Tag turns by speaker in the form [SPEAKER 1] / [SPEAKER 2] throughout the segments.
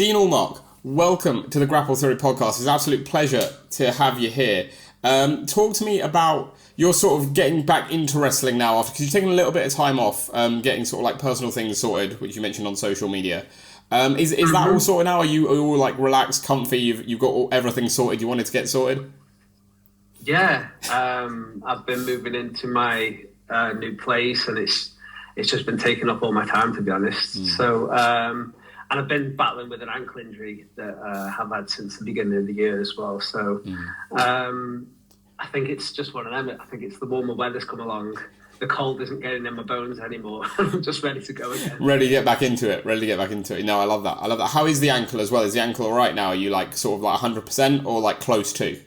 [SPEAKER 1] Dean Allmark, welcome to the Grapple Theory podcast. It's an absolute pleasure to have you here. Talk to me about your sort of getting back into wrestling now after, because you've taken a little bit of time off, getting sort of like personal things sorted, which you mentioned on social media. Is that all sorted now? Are you all like relaxed, comfy? You've got everything sorted you wanted to get sorted?
[SPEAKER 2] Yeah, I've been moving into my new place, and it's just been taking up all my time, to be honest. So, and I've been battling with an ankle injury that I've had since the beginning of the year as well. So, I think it's just one of them. I think it's the warmer weather's come along. The cold isn't getting in my bones anymore. I'm just ready to go again.
[SPEAKER 1] Ready to get back into it. No, I love that. How is the ankle as well? Is the ankle all right now? Are you like sort of like 100% or like close to?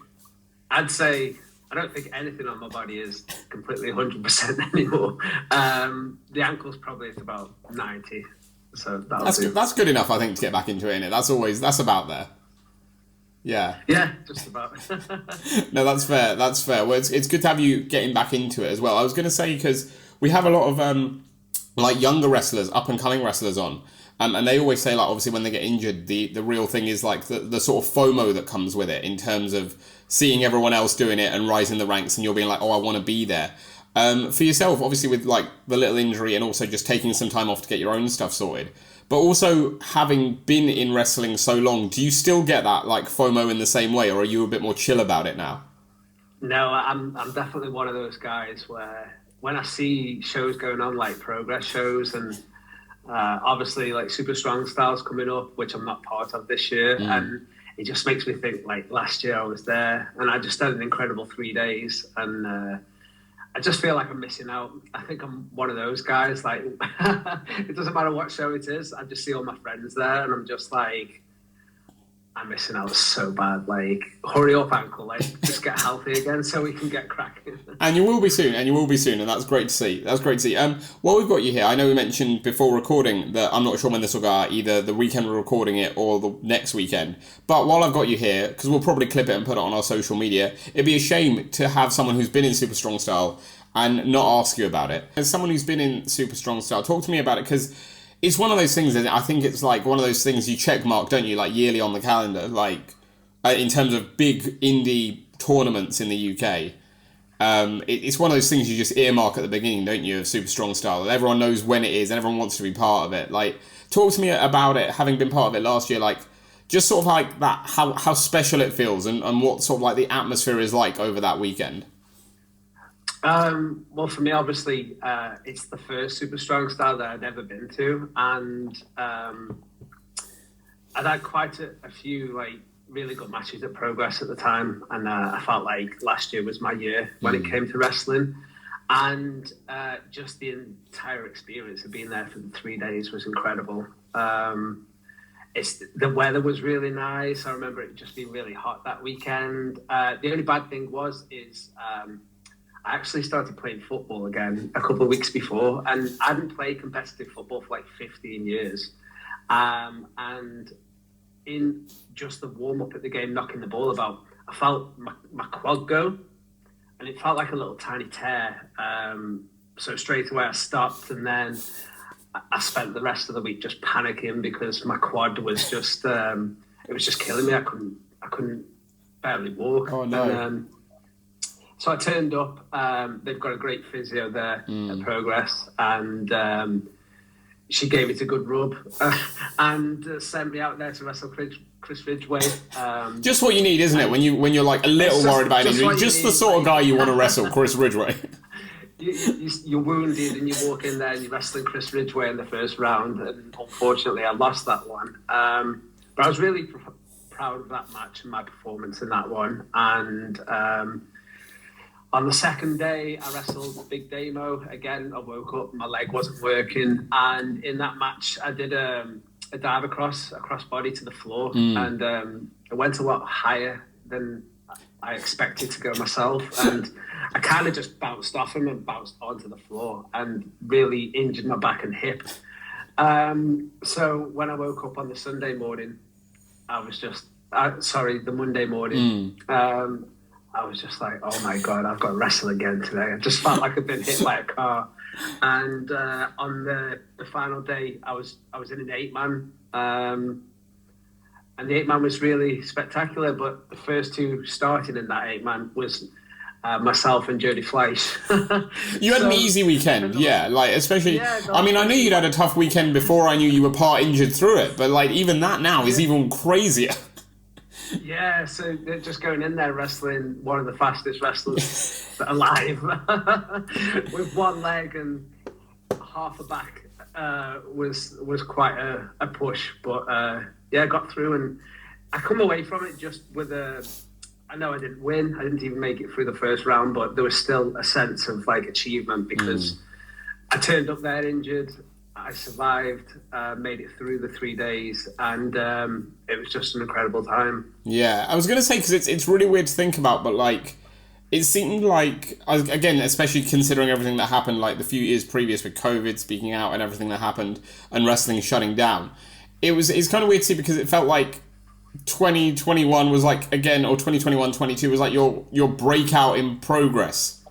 [SPEAKER 2] I'd say I don't think anything on my body is completely 100% anymore. The ankle's probably at about 90. So
[SPEAKER 1] that's good enough, I think, to get back into it, innit? That's about there. Yeah.
[SPEAKER 2] Yeah, just about.
[SPEAKER 1] No, that's fair. Well, it's good to have you getting back into it as well. I was going to say, because we have a lot of like younger wrestlers, up and coming wrestlers on, and they always say, like, obviously when they get injured, the real thing is like the sort of FOMO that comes with it in terms of seeing everyone else doing it and rising the ranks, and you're being like, oh, I want to be there. For yourself, obviously with like the little injury and also just taking some time off to get your own stuff sorted, but also having been in wrestling so long, do you still get that like FOMO in the same way, or are you a bit more chill about it now?
[SPEAKER 2] No, I'm definitely one of those guys where when I see shows going on, like progress shows, and obviously like Super Strong Styles coming up, which I'm not part of this year, and it just makes me think, like, last year I was there and I just had an incredible 3 days, and I just feel like I'm missing out. I think I'm one of those guys, like, it doesn't matter what show it is, I just see all my friends there and I'm just like, I'm missing out so bad. Like, hurry up, ankle, like, just get healthy again so we can get cracking.
[SPEAKER 1] And you will be soon, and that's great to see. While we've got you here, I know we mentioned before recording that I'm not sure when this will go out, either the weekend we're recording it or the next weekend. But while I've got you here, because we'll probably clip it and put it on our social media, it'd be a shame to have someone who's been in Super Strong Style and not ask you about it. As someone who's been in Super Strong Style, talk to me about it, because it's one of those things that I think it's like one of those things you check mark, don't you, like yearly on the calendar, like in terms of big indie tournaments in the UK. It's one of those things you just earmark at the beginning, don't you, of Super Strong Style. Everyone knows when it is and everyone wants to be part of it. Like, talk to me about it, having been part of it last year, like just sort of like that, how special it feels and what sort of like the atmosphere is like over that weekend.
[SPEAKER 2] Well, for me, obviously, it's the first Super Strong Style that I'd ever been to, and I'd had quite a few like really good matches at Progress at the time, and I felt like last year was my year when it came to wrestling, and just the entire experience of being there for the 3 days was incredible. The weather was really nice. I remember it just being really hot that weekend. The only bad thing is I actually started playing football again a couple of weeks before, and I hadn't played competitive football for like 15 years. And in just the warm-up at the game, knocking the ball about, I felt my quad go, and it felt like a little tiny tear. So straight away I stopped, and then I spent the rest of the week just panicking because my quad was just, it was just killing me. I couldn't barely walk.
[SPEAKER 1] Oh, no.
[SPEAKER 2] And, so I turned up. They've got a great physio there at Progress, and she gave it a good rub and sent me out there to wrestle Chris Ridgway.
[SPEAKER 1] Just what you need, isn't it? When you're like a little worried about injury, just the sort of guy you want to wrestle, Chris Ridgway.
[SPEAKER 2] You're wounded and you walk in there and you're wrestling Chris Ridgway in the first round, and unfortunately I lost that one. But I was really proud of that match and my performance in that one. And on the second day, I wrestled Big Damo. Again, I woke up, my leg wasn't working. And in that match, I did a dive a cross body to the floor. And it went a lot higher than I expected to go myself. And I kind of just bounced off him and bounced onto the floor and really injured my back and hip. So when I woke up on the Sunday morning, the Monday morning, I was just like, oh my God, I've got to wrestle again today. I just felt like I'd been hit by a car. And on the final day, I was in an 8-man. And the 8-man was really spectacular, but the first two starting in that 8-man was myself and Jody Fleisch.
[SPEAKER 1] You had an easy weekend, yeah. Like, especially, I mean, I knew you'd had a tough weekend before I knew you were part injured through it, but like, even that now is even crazier.
[SPEAKER 2] Yeah, so just going in there wrestling one of the fastest wrestlers alive with one leg and half a back was quite a push, but yeah, got through, and I come away from it just with I know I didn't win, I didn't even make it through the first round, but there was still a sense of like achievement because I turned up there injured, I survived, made it through the 3 days, and it was just an incredible time.
[SPEAKER 1] Yeah, I was going to say, because it's really weird to think about, but like, it seemed like, again, especially considering everything that happened like the few years previous with COVID speaking out and everything that happened and wrestling shutting down, it's kind of weird to see, because it felt like 2021 was like, again, or 2021-22 was like your breakout in progress,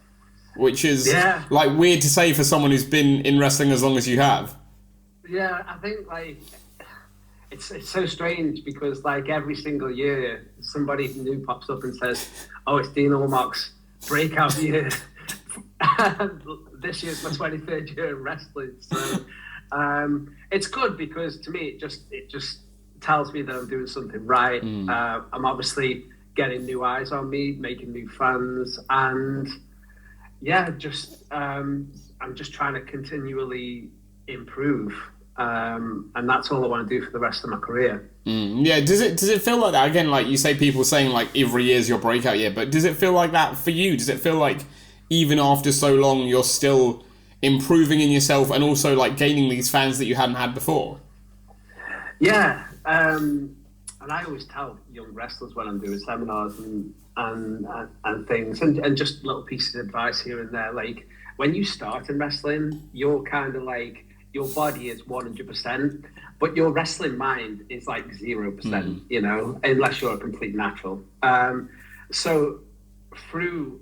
[SPEAKER 1] which is like weird to say for someone who's been in wrestling as long as you have.
[SPEAKER 2] Yeah, I think like it's so strange because like every single year somebody new pops up and says, "Oh, it's Dean Allmark's breakout year." This year's my 23rd year in wrestling, so it's good because to me it just tells me that I'm doing something right. I'm obviously getting new eyes on me, making new fans, and yeah, just I'm just trying to continually improve, and that's all I want to do for the rest of my career.
[SPEAKER 1] Yeah, does it feel like that again? Like you say, people saying like every year's your breakout year, but does it feel like that for you? Does it feel like even after so long, you're still improving in yourself and also like gaining these fans that you hadn't had before?
[SPEAKER 2] Yeah, and I always tell young wrestlers when I'm doing seminars and things, and just little pieces of advice here and there. Like when you start in wrestling, you're kind of like your body is 100%, but your wrestling mind is like 0%. You know, unless you're a complete natural. So through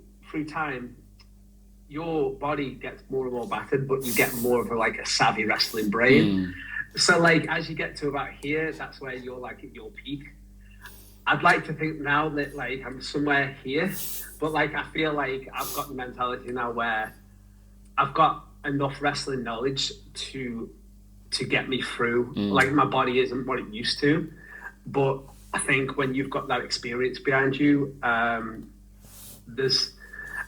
[SPEAKER 2] time, your body gets more and more battered, but you get more of a savvy wrestling brain. So like as you get to about here, that's where you're like at your peak. I'd like to think now that like I'm somewhere here, but like I feel like I've got the mentality now where I've got enough wrestling knowledge to get me through. Like my body isn't what it used to, but I think when you've got that experience behind you,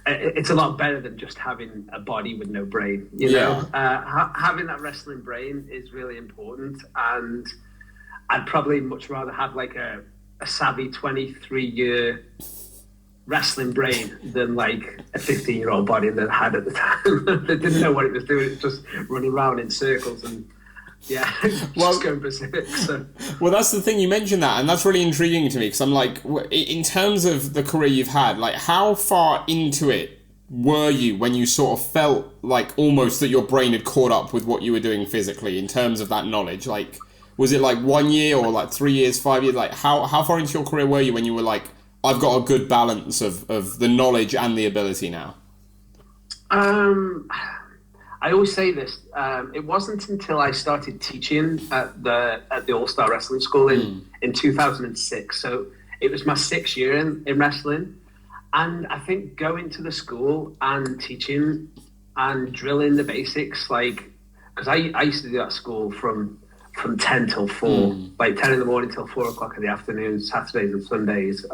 [SPEAKER 2] it's a lot better than just having a body with no brain, you know? Having that wrestling brain is really important, and I'd probably much rather have like a savvy 23-year wrestling brain than like a 15-year-old body that I had at the time that didn't know what it was doing. It was just running around in circles and just going berserk. So.
[SPEAKER 1] Well, that's the thing, you mentioned that, and that's really intriguing to me, because I'm like, in terms of the career you've had, like how far into it were you when you sort of felt like almost that your brain had caught up with what you were doing physically in terms of that knowledge? Like, was it like 1 year or like 3 years, 5 years? Like how far into your career were you when you were like, I've got a good balance of the knowledge and the ability now?
[SPEAKER 2] I always say this. It wasn't until I started teaching at the All-Star Wrestling School in 2006. So it was my 6th year in wrestling. And I think going to the school and teaching and drilling the basics, like, because I used to do that school from 10 till 4, like 10 in the morning till 4 o'clock in the afternoon, Saturdays and Sundays.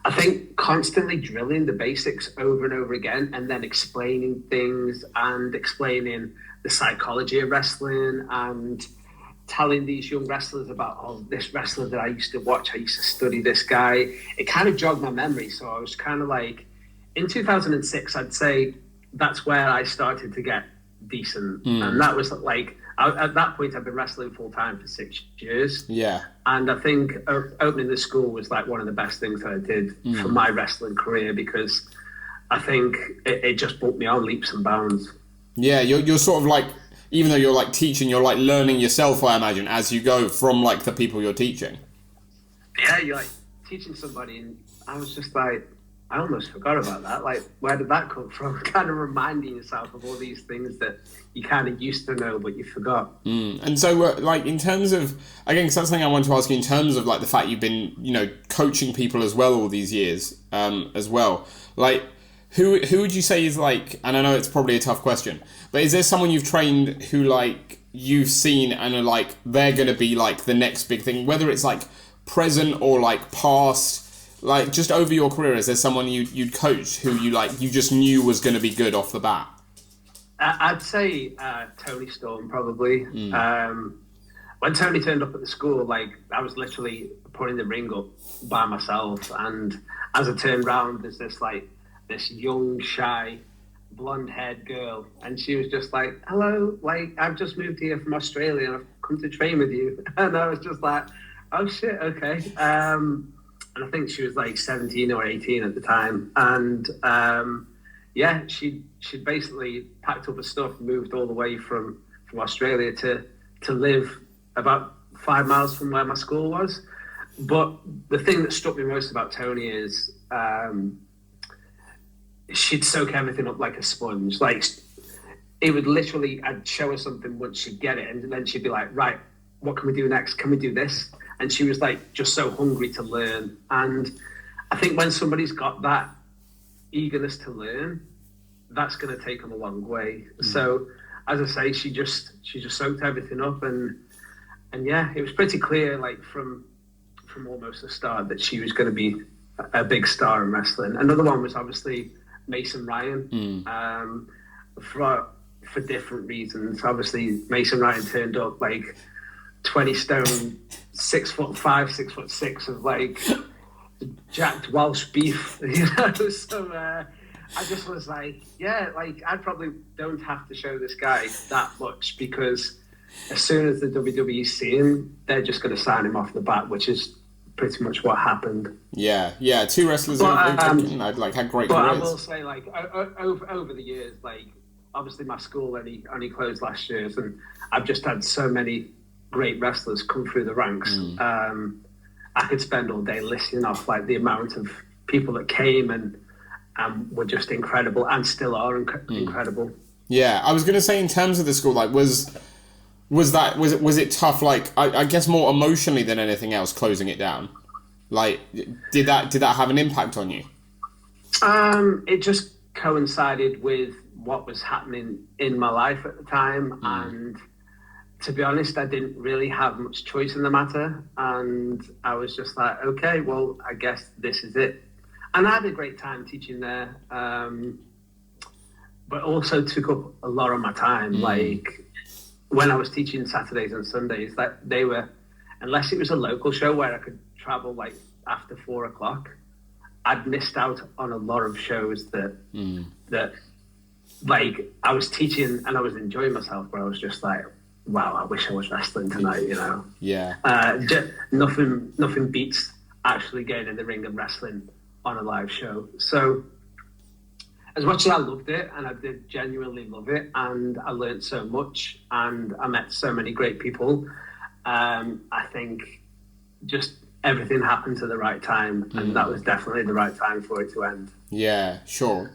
[SPEAKER 2] I think constantly drilling the basics over and over again, and then explaining things and explaining the psychology of wrestling and telling these young wrestlers about, oh, this wrestler that I used to watch, I used to study this guy. It kind of jogged my memory. So I was kind of like, in 2006, I'd say that's where I started to get decent. And that was like, at that point, I've been wrestling full time for 6 years.
[SPEAKER 1] Yeah.
[SPEAKER 2] And I think opening the school was like one of the best things that I did for my wrestling career, because I think it just brought me on leaps and bounds.
[SPEAKER 1] Yeah, you're sort of like, even though you're like teaching, you're like learning yourself, I imagine, as you go from like the people you're teaching.
[SPEAKER 2] Yeah, you're like teaching somebody, and I was just like, I almost forgot about that. Like, where did that come from? Kind of reminding yourself of all these things that you kind of used to know, but you forgot.
[SPEAKER 1] And so, like, in terms of, again, because that's something I wanted to ask you, in terms of, like, the fact you've been, you know, coaching people as well all these years, as well. Like, who would you say is, like, and I know it's probably a tough question, but is there someone you've trained who, like, you've seen and are, like, they're going to be, like, the next big thing, whether it's, like, present or, like, past? Like, just over your career, is there someone you'd coached who you, like, you just knew was going to be good off the bat?
[SPEAKER 2] I'd say Toni Storm, probably. When Toni turned up at the school, like, I was literally putting the ring up by myself, and as I turned round, there's this young, shy, blonde-haired girl, and she was just like, "Hello, like, I've just moved here from Australia, and I've come to train with you." And I was just like, "Oh shit, okay." And I think she was like 17 or 18 at the time. And yeah, she'd basically packed up her stuff, moved all the way from Australia to live about 5 miles from where my school was. But the thing that struck me most about Toni is she'd soak everything up like a sponge. Like, it would literally, I'd show her something once she'd get it, and then she'd be like, "Right, what can we do next? Can we do this?" And she was like just so hungry to learn. And I think when somebody's got that eagerness to learn, that's going to take them a long way. So, as I say, she just soaked everything up, and yeah, it was pretty clear, like, from almost the start, that she was going to be a big star in wrestling. Another one was obviously Mason Ryan, for different reasons. Obviously, Mason Ryan turned up like 20 stone, 6'5", 6'6" of like jacked Welsh beef, you know. So I just was like, yeah, like, I probably don't have to show this guy that much, because as soon as the WWE see him, they're just going to sign him off the bat, which is pretty much what happened.
[SPEAKER 1] Yeah, 2 wrestlers I'd like had great careers.
[SPEAKER 2] I will say, like, over the years, like, obviously my school only closed last year, and I've just had so many great wrestlers come through the ranks. I could spend all day listing off, like, the amount of people that came and were just incredible, and still are incredible. Yeah,
[SPEAKER 1] I was going to say, in terms of the school, like, was it tough? Like, I guess more emotionally than anything else, closing it down. Like, did that have an impact on you?
[SPEAKER 2] It just coincided with what was happening in my life at the time, and to be honest, I didn't really have much choice in the matter, and I was just like, okay, well, I guess this is it. And I had a great time teaching there, but also took up a lot of my time. Like, when I was teaching Saturdays and Sundays, that they were, unless it was a local show where I could travel like after 4 o'clock, I'd missed out on a lot of shows that like, I was teaching and I was enjoying myself, but I was just like, wow, I wish I was wrestling tonight, you know?
[SPEAKER 1] Yeah.
[SPEAKER 2] Nothing beats actually getting in the ring and wrestling on a live show. So as much as I loved it, and I did genuinely love it, and I learned so much, and I met so many great people, I think just everything happened to the right time, and that was definitely the right time for it to end.
[SPEAKER 1] Yeah, sure.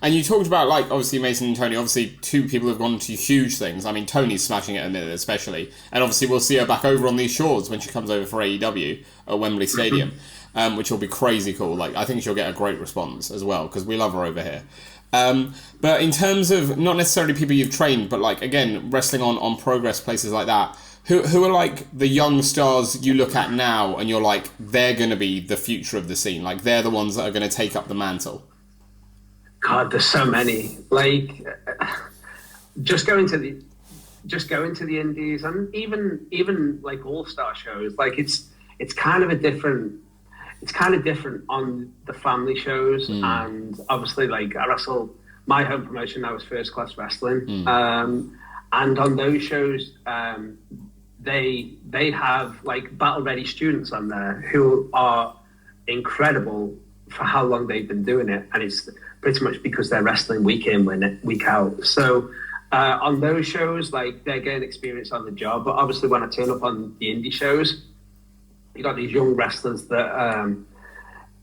[SPEAKER 1] And you talked about, like, obviously Mason and Toni, obviously 2 people who've gone to huge things. I mean, Toni's smashing it at the minute, especially. And obviously we'll see her back over on these shores when she comes over for AEW at Wembley Stadium, which will be crazy cool. Like, I think she'll get a great response as well, because we love her over here. But in terms of, not necessarily people you've trained, but, like, again, wrestling on Progress, places like that, who are, like, the young stars you look at now and you're like, they're going to be the future of the scene? Like, they're the ones that are going to take up the mantle.
[SPEAKER 2] God, there's so many. Like, just going to the indies, and even like all-star shows, like, it's kind of different on the family shows. And obviously, like, I wrestle, my home promotion now is First Class Wrestling, and on those shows, they have, like, battle ready students on there who are incredible for how long they've been doing it, and it's pretty much because they're wrestling week in, week out. So on those shows, like, they're getting experience on the job. But obviously, when I turn up on the indie shows, you got these young wrestlers that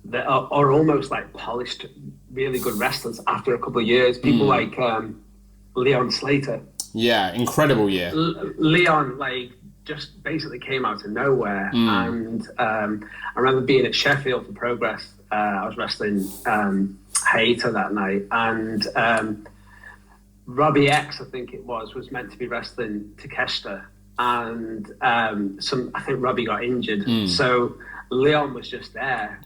[SPEAKER 2] that are almost like polished, really good wrestlers after a couple of years. People like Leon Slater.
[SPEAKER 1] Yeah, incredible year.
[SPEAKER 2] Leon, like, just basically came out of nowhere. And I remember being at Sheffield for Progress. I was wrestling Hayter that night. And Robbie X, I think it was meant to be wrestling Takeshita. And I think Robbie got injured. So Leon was just there.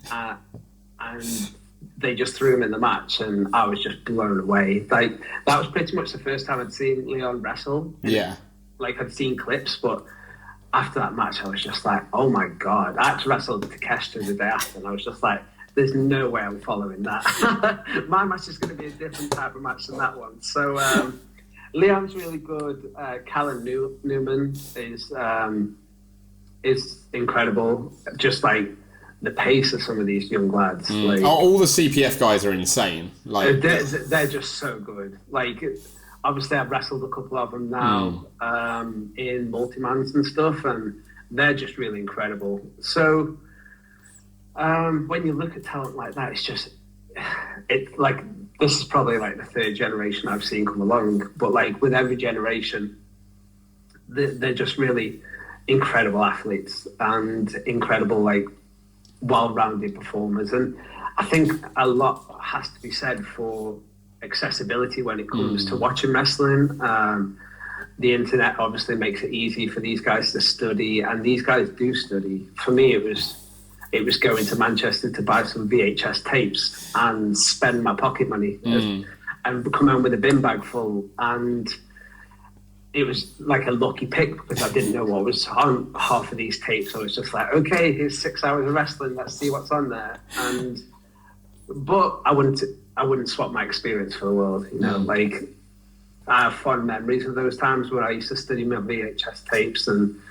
[SPEAKER 2] And they just threw him in the match, and I was just blown away. Like, that was pretty much the first time I'd seen Leon wrestle.
[SPEAKER 1] Yeah.
[SPEAKER 2] Like, I'd seen clips, but after that match, I was just like, oh my God. I had to wrestle Takeshita the day after, and I was just like, there's no way I'm following that. My match is going to be a different type of match than that one. So, Leon's really good. Callan Newman is incredible. Just like, the pace of some of these young lads. Like,
[SPEAKER 1] all the CPF guys are insane. Like,
[SPEAKER 2] they're just so good. Like, obviously, I've wrestled a couple of them now in multi-mans and stuff, and they're just really incredible. So, when you look at talent like that, it's like, this is probably like the third generation I've seen come along, but like with every generation, they're just really incredible athletes and incredible, like, well-rounded performers. And I think a lot has to be said for accessibility when it comes to watching wrestling. The internet obviously makes it easy for these guys to study, and these guys do study. For me, it was going to Manchester to buy some VHS tapes and spend my pocket money and come home with a bin bag full. And it was like a lucky pick because I didn't know what was on half of these tapes. So I was just like, okay, here's 6 hours of wrestling. Let's see what's on there. But I wouldn't swap my experience for the world. You know, like, I have fond memories of those times where I used to study my VHS tapes. And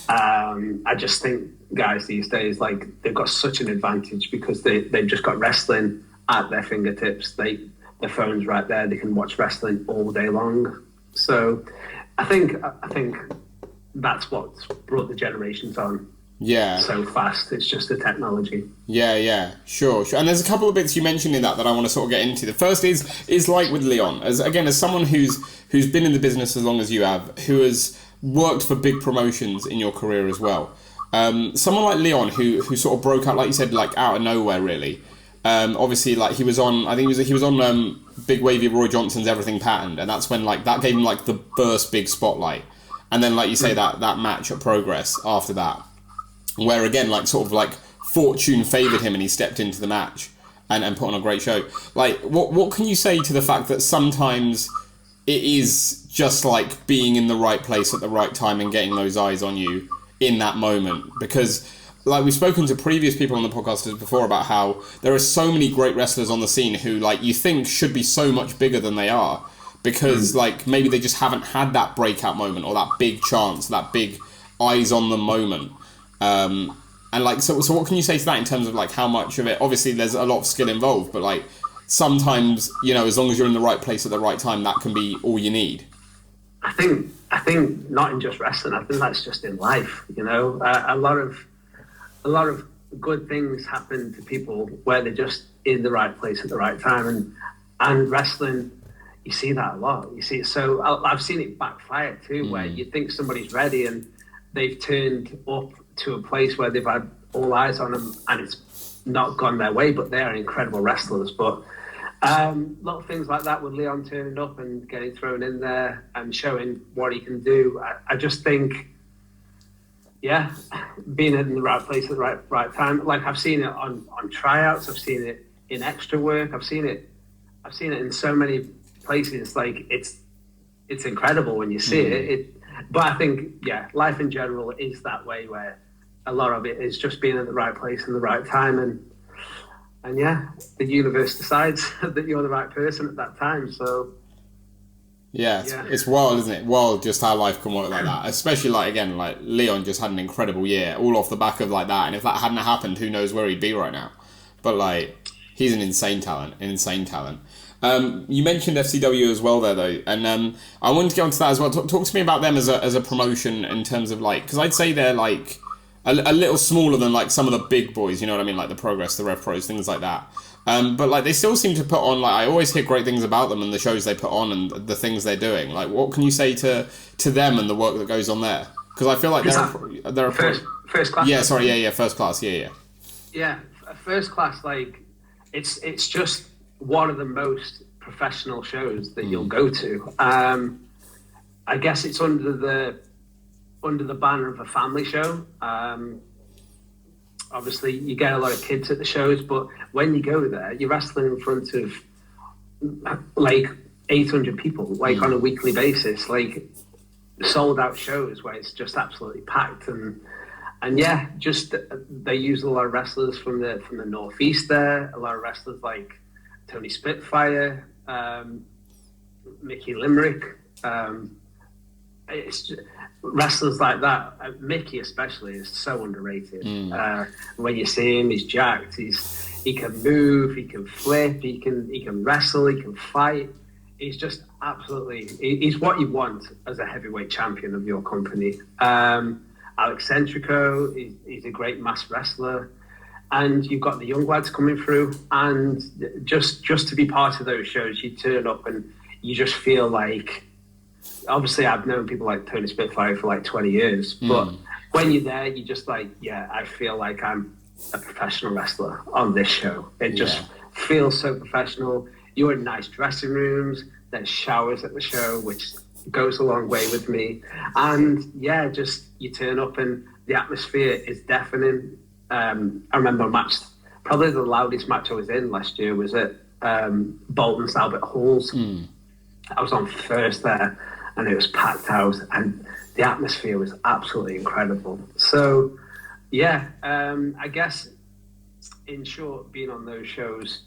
[SPEAKER 2] I just think guys these days, like, they've got such an advantage because they've just got wrestling at their fingertips. Their phone's right there. They can watch wrestling all day long. So I think that's what's brought the generations on so fast. It's just the technology.
[SPEAKER 1] Yeah, sure. And there's a couple of bits you mentioned in that I want to sort of get into. The first is like with Leon, as someone who's been in the business as long as you have, who has worked for big promotions in your career as well. Someone like Leon who sort of broke out, like you said, like out of nowhere, really. Obviously, like, he was on Big Wavy Roy Johnson's Everything Patterned, and that's when, like, that gave him, like, the first big spotlight. And then, like you say, that match at Progress after that, where again, like, sort of like fortune favoured him and he stepped into the match and put on a great show. Like, what can you say to the fact that sometimes it is just like being in the right place at the right time and getting those eyes on you in that moment? Because, like, we've spoken to previous people on the podcast before about how there are so many great wrestlers on the scene who, like, you think should be so much bigger than they are because, like, maybe they just haven't had that breakout moment or that big chance, that big eyes on them moment. And, like, so what can you say to that in terms of, like, how much of it, obviously there's a lot of skill involved, but, like, sometimes, you know, as long as you're in the right place at the right time, that can be all you need.
[SPEAKER 2] I think not in just wrestling, I think that's just in life, you know. A lot of good things happen to people where they're just in the right place at the right time, and wrestling, you see that a lot. You see, so I've seen it backfire too, where you think somebody's ready and they've turned up to a place where they've had all eyes on them and it's not gone their way, but they are incredible wrestlers. But little things like that with Leon turning up and getting thrown in there and showing what he can do. I just think, yeah, being in the right place at the right time. Like, I've seen it on tryouts. I've seen it in extra work. I've seen it in so many places. Like, it's incredible when you see it. But I think, yeah, life in general is that way, where a lot of it is just being at the right place in the right time, and yeah, the universe decides that you're the right person at that time. So
[SPEAKER 1] yeah, it's wild, isn't it? Wild just how life can work like that. Especially, like, again, like, Leon just had an incredible year, all off the back of like that. And if that hadn't happened, who knows where he'd be right now? But, like, he's an insane talent. You mentioned FCW as well there, though, and I wanted to get onto that as well. Talk to me about them as a promotion in terms of, like, because I'd say they're, like, a little smaller than like some of the big boys, you know what I mean, like the Progress, the Rev Pros, things like that. But like they still seem to put on, like, I always hear great things about them and the shows they put on and the things they're doing. Like, what can you say to them and the work that goes on there? Because I feel like they're
[SPEAKER 2] first class.
[SPEAKER 1] Yeah, sorry, yeah, first class, yeah.
[SPEAKER 2] Yeah, first class. Like, it's just one of the most professional shows that you'll go to. I guess it's under the banner of a family show. Obviously, you get a lot of kids at the shows, but when you go there, you're wrestling in front of like 800 people, like on a weekly basis, like sold out shows where it's just absolutely packed. And yeah, just they use a lot of wrestlers from the Northeast there, a lot of wrestlers like Tony Spitfire, Mickey Limerick. It's just, wrestlers like that. Mickey especially is so underrated. When you see him, he's jacked. He can move, he can flip, he can wrestle, he can fight. He's just absolutely. He's what you want as a heavyweight champion of your company. Alex Centrico, he's a great mass wrestler. And you've got the young lads coming through, and just to be part of those shows, you turn up and you just feel like. Obviously, I've known people like Tony Spitfire for like 20 years, but when you're there, you just like, yeah, I feel like I'm a professional wrestler on this show. It just feels so professional. You're in nice dressing rooms. There's showers at the show, which goes a long way with me. And yeah, just you turn up and the atmosphere is deafening. I remember a match, probably the loudest match I was in last year was at Bolton's Albert Halls. I was on first there, and it was packed out, and the atmosphere was absolutely incredible. So, yeah, I guess, in short, being on those shows,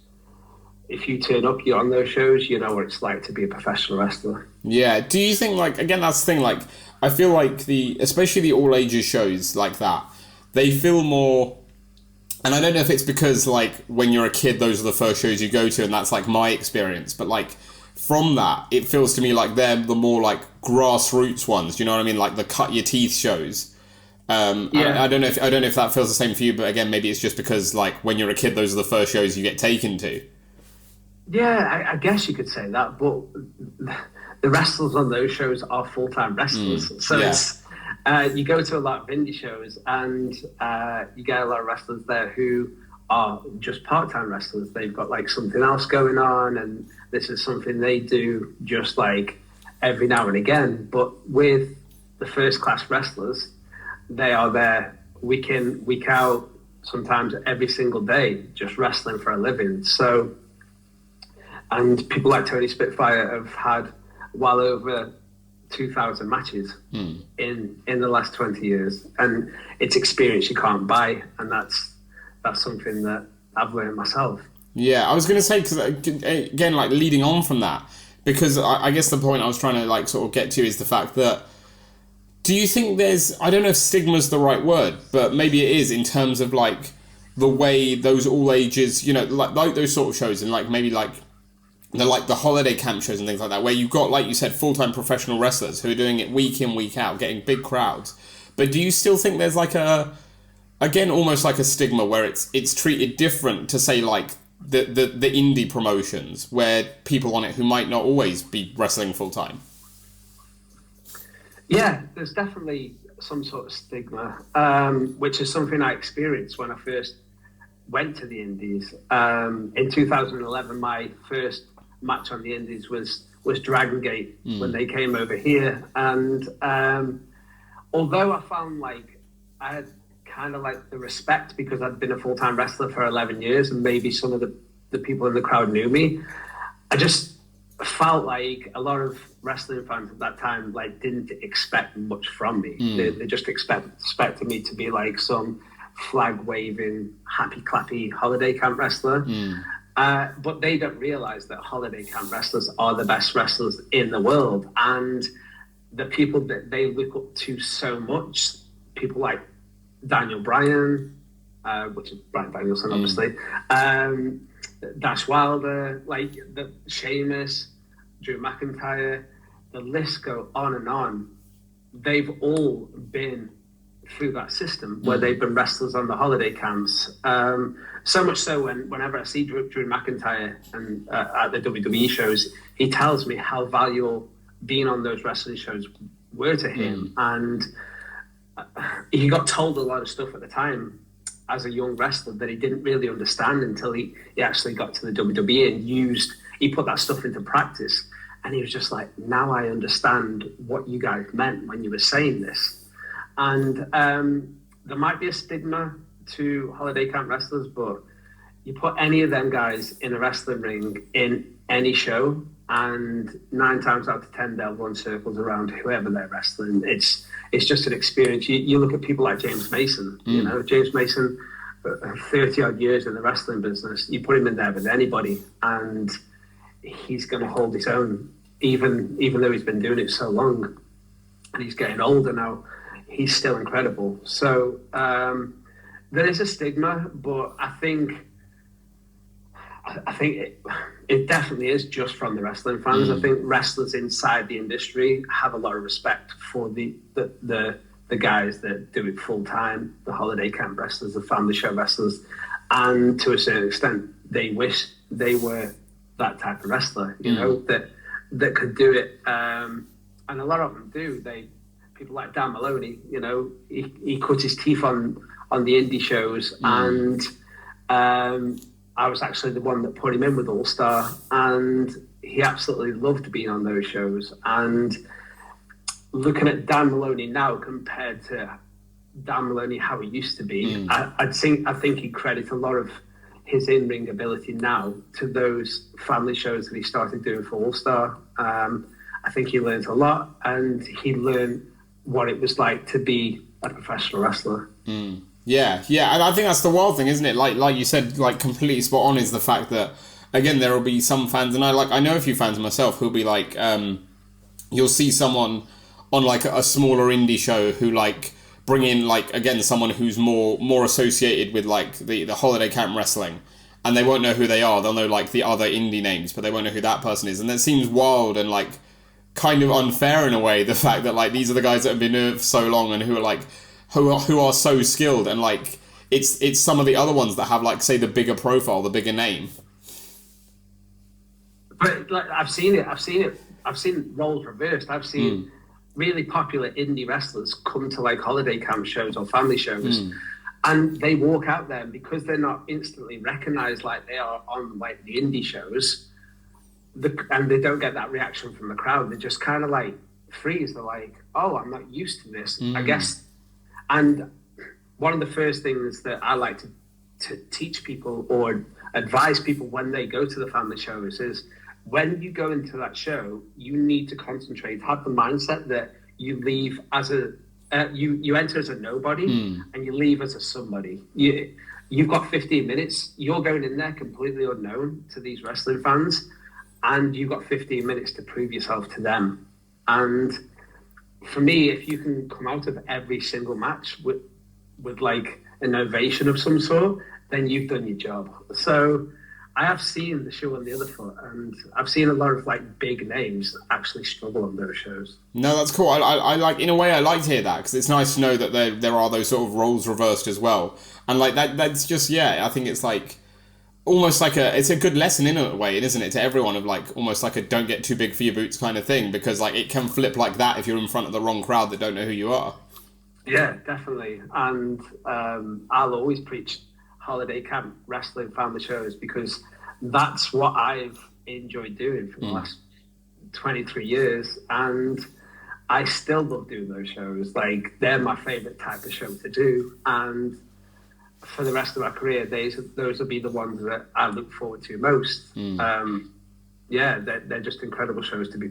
[SPEAKER 2] if you turn up, you're on those shows, you know what it's like to be a professional wrestler.
[SPEAKER 1] Yeah. Do you think, like, again, that's the thing, like, I feel like especially the all-ages shows like that, they feel more... And I don't know if it's because, like, when you're a kid, those are the first shows you go to, and that's, like, my experience, but, like... From that, it feels to me like they're the more like grassroots ones. Do you know what I mean? Like the cut your teeth shows. I don't know if that feels the same for you, but again, maybe it's just because like when you're a kid, those are the first shows you get taken to.
[SPEAKER 2] Yeah, I guess you could say that, but the wrestlers on those shows are full-time wrestlers. So it's you go to a lot of indie shows, and you get a lot of wrestlers there who are just part-time wrestlers. They've got like something else going on, and this is something they do just like every now and again. But with the first-class wrestlers, they are there week in, week out, sometimes every single day, just wrestling for a living. So, and people like Tony Spitfire have had well over 2,000 matches in the last 20 years, and it's experience you can't buy, and that's something that I've learned myself.
[SPEAKER 1] Yeah, I was going to say, because again, like leading on from that, because I guess the point I was trying to like sort of get to is the fact that, do you think there's, I don't know if stigma's the right word, but maybe it is in terms of like the way those all ages, you know, like those sort of shows, and like maybe like the holiday camp shows and things like that, where you've got, like you said, full-time professional wrestlers who are doing it week in, week out, getting big crowds. But do you still think there's like again, almost like a stigma where it's treated different to say like the indie promotions where people on it who might not always be wrestling full time?
[SPEAKER 2] Yeah, there's definitely some sort of stigma, which is something I experienced when I first went to the indies. In 2011, my first match on the indies was Dragon Gate when they came over here, and although I found like I had kind of like the respect because I'd been a full-time wrestler for 11 years and maybe some of the people in the crowd knew me, I just felt like a lot of wrestling fans at that time like didn't expect much from me. They just expected me to be like some flag-waving, happy-clappy holiday camp wrestler. But they don't realize that holiday camp wrestlers are the best wrestlers in the world, and the people that they look up to so much, people like Daniel Bryan, which is Bryan Danielson, obviously, Dash Wilder, like the Sheamus, Drew McIntyre, the list go on and on. They've all been through that system where they've been wrestlers on the holiday camps. So much so whenever I see Drew McIntyre and at the WWE shows, he tells me how valuable being on those wrestling shows were to him. And he got told a lot of stuff at the time as a young wrestler that he didn't really understand until he actually got to the WWE and he put that stuff into practice. And he was just like, now I understand what you guys meant when you were saying this. And there might be a stigma to holiday camp wrestlers, but you put any of them guys in a wrestling ring in any show, and 9 times out of 10 they'll run circles around whoever they're wrestling. It's just an experience. You look at people like James Mason. You know, James Mason, 30 odd years in the wrestling business. You put him in there with anybody, and he's going to hold his own, even though he's been doing it so long, and he's getting older now. He's still incredible. So there is a stigma, but I think it definitely is just from the wrestling fans. I think wrestlers inside the industry have a lot of respect for the guys that do it full time, the holiday camp wrestlers, the family show wrestlers, and to a certain extent, they wish they were that type of wrestler, you know, that could do it. And a lot of them do. People like Dan Maloney, you know, he cut his teeth on the indie shows, and I was actually the one that put him in with All Star, and he absolutely loved being on those shows. And looking at Dan Maloney now compared to Dan Maloney how he used to be, I think he credits a lot of his in-ring ability now to those family shows that he started doing for All Star. I think he learned a lot, and he learned what it was like to be a professional wrestler.
[SPEAKER 1] Yeah, and I think that's the wild thing, isn't it? Like you said, like completely spot on is the fact that, again, there will be some fans, and I know a few fans myself who'll be like, you'll see someone on like a smaller indie show who like bring in like, again, someone who's more associated with like the holiday camp wrestling, and they won't know who they are. They'll know like the other indie names, but they won't know who that person is, and that seems wild and like kind of unfair in a way. The fact that like these are the guys that have been doing it for so long and who are like who are so skilled, and like it's some of the other ones that have like, say, the bigger profile, the bigger name.
[SPEAKER 2] But like I've seen roles reversed. I've seen really popular indie wrestlers come to like holiday camp shows or family shows, and they walk out there, because they're not instantly recognized like they are on like the indie shows, and they don't get that reaction from the crowd. They just kind of like freeze. They're like, oh, I'm not used to this, I guess. And one of the first things that I like to teach people or advise people when they go to the family shows is, when you go into that show, you need to concentrate, have the mindset that you leave as you enter as a nobody and you leave as a somebody. You've got 15 minutes. You're going in there completely unknown to these wrestling fans, and you've got 15 minutes to prove yourself to them. And for me, if you can come out of every single match with like an ovation of some sort, then you've done your job. So I have seen the show on the other foot, and I've seen a lot of like big names actually struggle on those shows.
[SPEAKER 1] No, that's cool. I like, in a way, I like to hear that, because it's nice to know that there are those sort of roles reversed as well. And like that's just, I think it's like almost like it's a good lesson in a way, isn't it, to everyone, of like almost like a don't get too big for your boots kind of thing, because like it can flip like that if you're in front of the wrong crowd that don't know who you are. Yeah,
[SPEAKER 2] definitely. And I'll always preach holiday camp wrestling family shows, because that's what I've enjoyed doing for the last 23 years, and I still love doing those shows. Like, they're my favorite type of show to do, and for the rest of my career, those will be the ones that I look forward to most. They're just incredible shows to be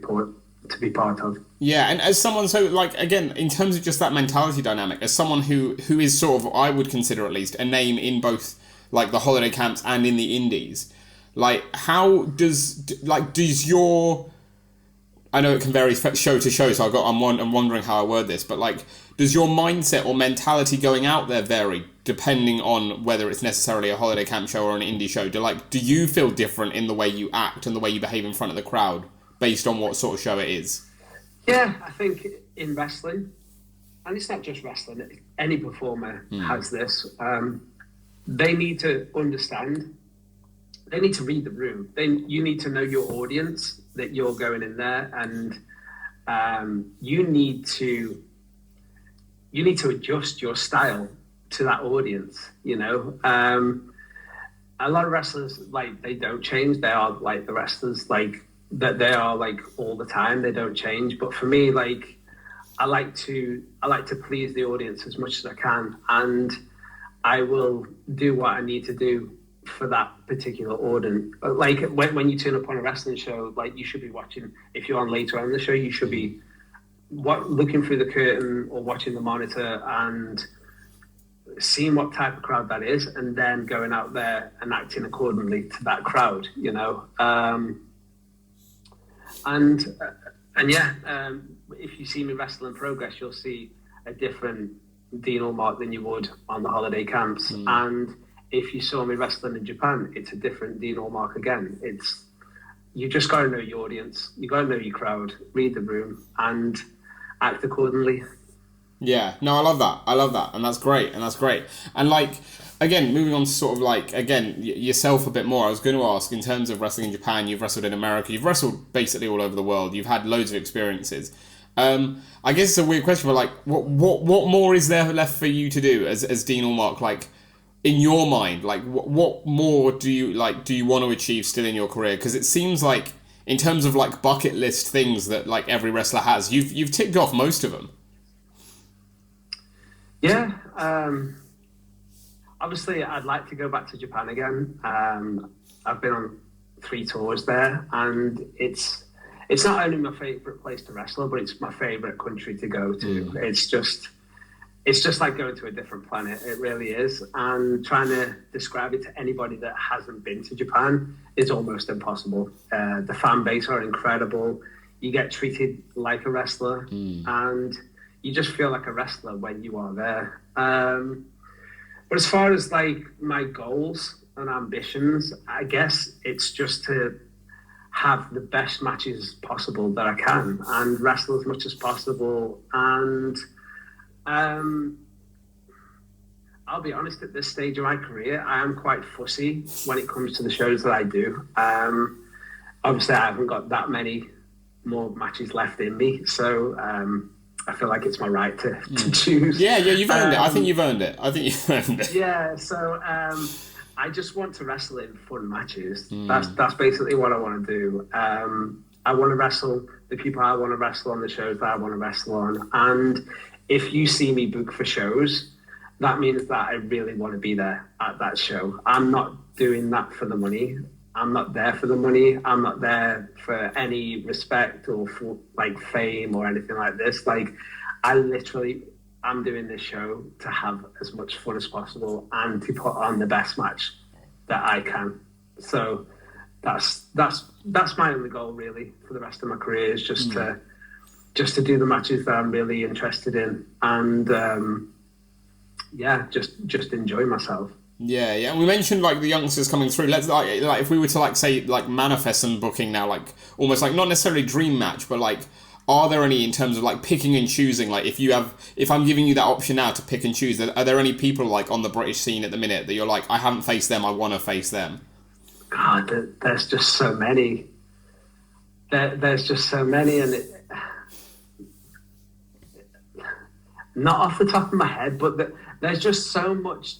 [SPEAKER 2] part of.
[SPEAKER 1] Yeah, and as someone, so like, again, in terms of just that mentality dynamic, as someone who is sort of, I would consider at least, a name in both like the holiday camps and in the indies, like, how does your, I know it can vary show to show, so I'm wondering how I word this, but like, does your mindset or mentality going out there vary depending on whether it's necessarily a holiday camp show or an indie show? Do you feel different in the way you act and the way you behave in front of the crowd based on what sort of show it is?
[SPEAKER 2] Yeah, I think in wrestling, and it's not just wrestling, any performer has this. They need to understand, they need to read the room. You need to know your audience, that you're going in there, and you need to adjust your style to that audience, you know. A lot of wrestlers, like, they don't change. They are like the wrestlers, like, that they are like all the time. They don't change. But for me, like, I like to please the audience as much as I can, and I will do what I need to do for that particular audience. Like, when you turn up on a wrestling show, like, you should be watching. If you're on later on in the show, you should be looking through the curtain or watching the monitor and seeing what type of crowd that is, and then going out there and acting accordingly to that crowd, you know. If you see me wrestle in Progress, you'll see a different Dean Allmark than you would on the holiday camps. And if you saw me wrestling in Japan, it's a different Dean Allmark again. You just got to know your audience, you got to know your crowd, read the room, and act accordingly.
[SPEAKER 1] Yeah, no, I love that, and that's great, and like, again, moving on to sort of like, again, yourself a bit more, I was going to ask, in terms of wrestling in Japan, you've wrestled in America, you've wrestled basically all over the world, you've had loads of experiences. I guess it's a weird question, but like, what more is there left for you to do as Dean Allmark? Like, in your mind, like, what more do you want to achieve still in your career? Because it seems like, in terms of like bucket list things that like every wrestler has, you've ticked off most of them.
[SPEAKER 2] Yeah, obviously I'd like to go back to Japan again. I've been on 3 tours there, and it's not only my favourite place to wrestle, but it's my favourite country to go to. It's just like going to a different planet. It really is. And trying to describe it to anybody that hasn't been to Japan is almost impossible. The fan base are incredible. You get treated like a wrestler, and you just feel like a wrestler when you are there. But as far as like my goals and ambitions, I guess it's just to have the best matches possible that I can and wrestle as much as possible. And I'll be honest, at this stage of my career, I am quite fussy when it comes to the shows that I do. Obviously, I haven't got that many more matches left in me, so I feel like it's my right to choose.
[SPEAKER 1] Yeah, you've earned it. I think you've earned it.
[SPEAKER 2] Yeah, so I just want to wrestle in fun matches. That's basically what I want to do. I want to wrestle the people I want to wrestle on the shows that I want to wrestle on. And if you see me book for shows, that means that I really want to be there at that show. I'm not doing that for the money. I'm not there for the money. I'm not there for any respect or for like fame or anything like this. Like, I'm doing this show to have as much fun as possible and to put on the best match that I can. So that's my only goal really for the rest of my career, is just to do the matches that I'm really interested in, and just enjoy myself.
[SPEAKER 1] Yeah, and we mentioned like the youngsters coming through. Let's like if we were to like say like manifest some booking now, like almost like not necessarily dream match, but like, are there any in terms of like picking and choosing? Like if I'm giving you that option now to pick and choose, are there any people like on the British scene at the minute that you're like, I haven't faced them, I want to face them?
[SPEAKER 2] God, there's just so many. There's just so many, and not off the top of my head, but there's just so much.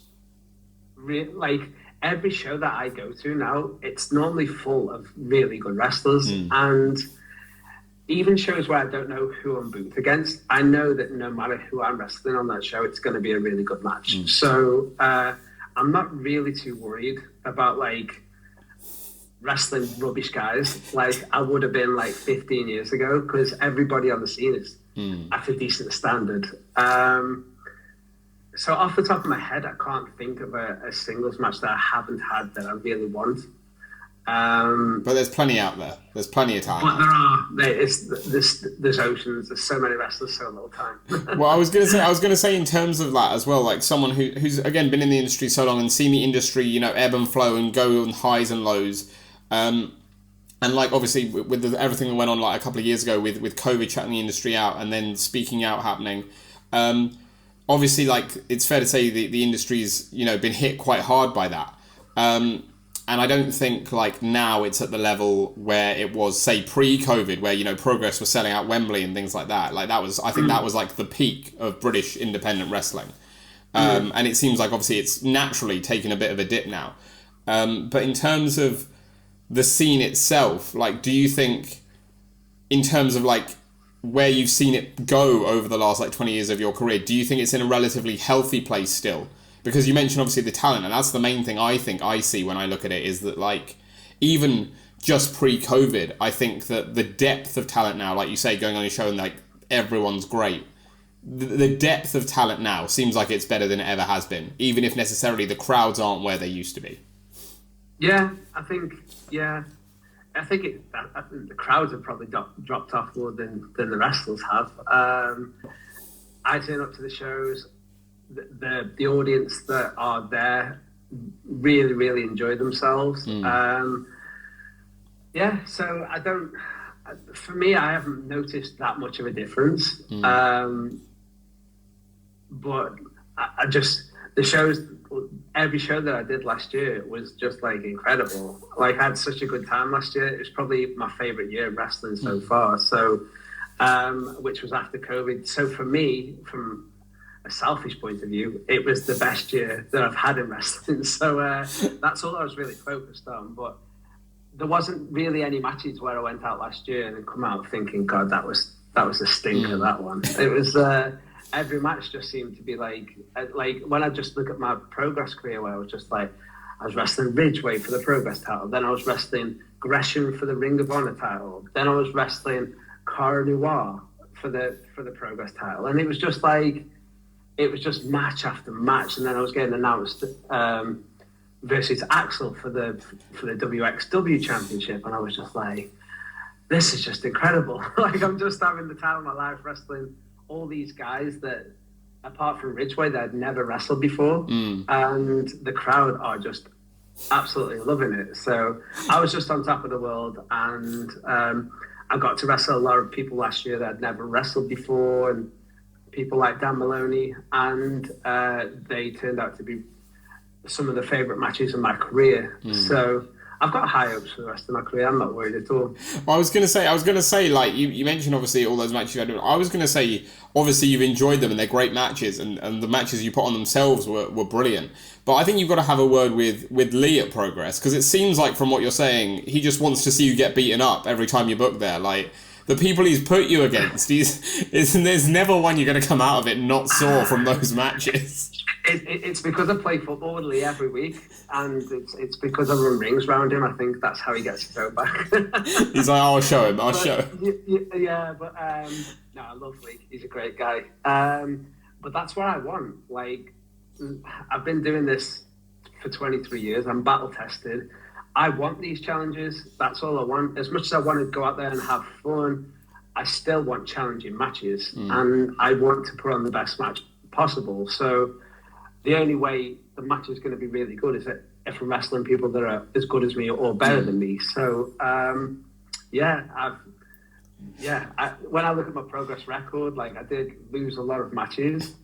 [SPEAKER 2] Like, every show that I go to now, it's normally full of really good wrestlers, and even shows where I don't know who I'm booked against, I know that no matter who I'm wrestling on that show, it's going to be a really good match. So I'm not really too worried about like wrestling rubbish guys like I would have been like 15 years ago, because everybody on the scene is at a decent standard. So off the top of my head, I can't think of a singles match that I haven't had that I really want.
[SPEAKER 1] But there's plenty out there. There's plenty of time.
[SPEAKER 2] But there's oceans. There's so many wrestlers, so little time.
[SPEAKER 1] Well, I was gonna say in terms of that as well, like someone who's again been in the industry so long and seen the industry, you know, ebb and flow and go on highs and lows. And like obviously with everything that went on like a couple of years ago with COVID shutting the industry out and then speaking out happening. Obviously, like, it's fair to say the industry's, been hit quite hard by that. And I don't think, like, now it's at the level where it was, say, pre-COVID, where, Progress was selling out Wembley and things like that. Like, I think that was, like, the peak of British independent wrestling. And it seems like, obviously, it's naturally taken a bit of a dip now. But in terms of the scene itself, like, do you think, in terms of, like, where you've seen it go over the last, like, 20 years of your career, do you think it's in a relatively healthy place still? Because you mentioned, obviously, the talent, and that's the main thing I think I see when I look at it, is that, like, even just pre-COVID, I think that the depth of talent now, like you say, going on your show and, like, everyone's great, the depth of talent now seems like it's better than it ever has been, even if necessarily the crowds aren't where they used to be.
[SPEAKER 2] Yeah, I think the crowds have probably dropped off more than the wrestlers have. I turn up to the shows, the audience that are there really, really enjoy themselves. So for me, I haven't noticed that much of a difference. But I just, the shows, every show that I did last year was just, like, incredible. Like, I had such a good time last year. It was probably my favourite year of wrestling so far. So, which was after COVID. So for me, from a selfish point of view, it was the best year that I've had in wrestling. So that's all I was really focused on. But there wasn't really any matches where I went out last year and come out thinking, God, that was a stinker, that one. It was... every match just seemed to be like when I just look at my Progress career, where I was just like, I was wrestling Ridgeway for the Progress title, then I was wrestling Gresham for the Ring of Honor title, then I was wrestling Cara Noir for the Progress title, and it was just match after match, and then I was getting announced versus Axel for the WXW championship, and I was just like, this is just incredible. Like, I'm just having the time of my life wrestling all these guys that, apart from Ridgeway, that I'd never wrestled before, and the crowd are just absolutely loving it. So I was just on top of the world, and I got to wrestle a lot of people last year that I'd never wrestled before, and people like Dan Maloney, and they turned out to be some of the favourite matches in my career. So I've got high hopes for the rest of my career. I'm not worried at all.
[SPEAKER 1] Well, I was gonna say, like, you mentioned obviously all those matches you had. I was gonna say, obviously you've enjoyed them and they're great matches, and the matches you put on themselves were brilliant. But I think you've got to have a word with Lee at Progress, because it seems like, from what you're saying, he just wants to see you get beaten up every time you book there. Like, the people he's put you against, there's never one you're going to come out of it not sore from those matches.
[SPEAKER 2] It's because I play football with Lee every week, and it's because I run rings around him. I think that's how he gets his own back.
[SPEAKER 1] He's like, I'll show him. No,
[SPEAKER 2] I love Lee. He's a great guy. But that's what I want. Like, I've been doing this for 23 years. I'm battle tested. I want these challenges. That's all I want. As much as I want to go out there and have fun, I still want challenging matches, and I want to put on the best match possible. So the only way the match is going to be really good is if I'm wrestling people that are as good as me or better than me. So when I look at my Progress record, like, I did lose a lot of matches.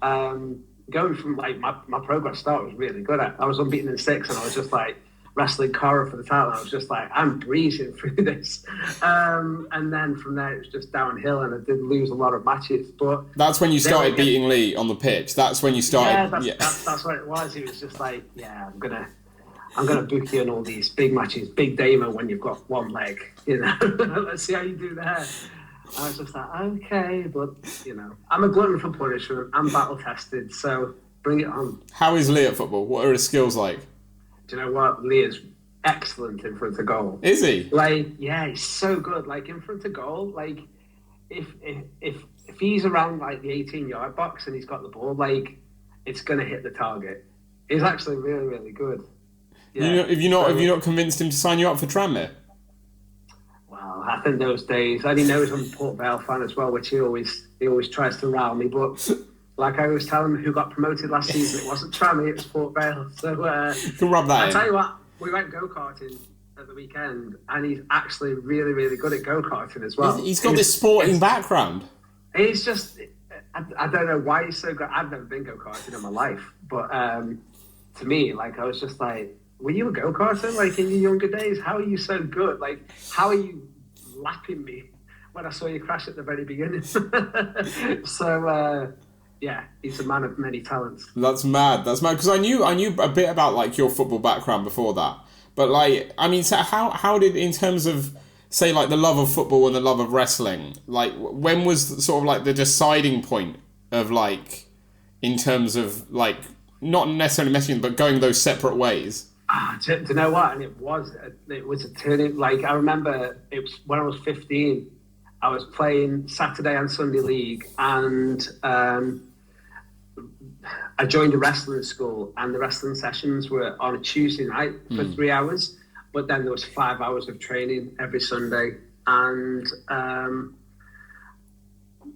[SPEAKER 2] Going from, like, my Progress start was really good. I was unbeaten in 6, and I was just like wrestling Cara for the title. I was just like, I'm breezing through this. And then from there, it was just downhill, and I did lose a lot of matches. But
[SPEAKER 1] that's when you started beating Lee on the pitch. That's when you started.
[SPEAKER 2] That's what it was. It was just like, I'm gonna book you in all these big matches, big demo when you've got one leg. Let's see how you do there. I was just like, okay, but I'm a glutton for punishment. I'm battle tested, so bring it on.
[SPEAKER 1] How is Lee at football? What are his skills like?
[SPEAKER 2] Do you know what? Lee is excellent in front of goal.
[SPEAKER 1] Is he?
[SPEAKER 2] Like, yeah, he's so good. Like, in front of goal, like, if he's around, like, the 18-yard box and he's got the ball, like, it's gonna hit the target. He's actually really, really good. Yeah. Have you
[SPEAKER 1] not convinced him to sign you up for Tranmere?
[SPEAKER 2] Well, I think those days, and he knows I'm a Port Vale fan as well, which he always tries to rile me. But like I always tell him, who got promoted last season, it wasn't Tranmere, it was Port Vale. So
[SPEAKER 1] you can rub that in.
[SPEAKER 2] I tell you what, we went go-karting at the weekend, and he's actually really, really good at go-karting as well.
[SPEAKER 1] He's got this sporting background.
[SPEAKER 2] He's just, I don't know why he's so good. I've never been go-karting in my life, but to me, like, I was just like, were you a go-karter, like, in your younger days? How are you so good? Like, how are you lapping me when I saw you crash at the very beginning? So, yeah, he's a man of many talents.
[SPEAKER 1] That's mad. That's mad. Because I knew a bit about, like, your football background before that. But, like, I mean, so how did, in terms of, say, like, the love of football and the love of wrestling, like, when was sort of, like, the deciding point of, like, in terms of, like, not necessarily messaging, but going those separate ways?
[SPEAKER 2] Do you know what? And it was a turning. Like, I remember it was when I was 15. I was playing Saturday and Sunday league, and I joined a wrestling school, and the wrestling sessions were on a Tuesday night for 3 hours, but then there was 5 hours of training every Sunday, and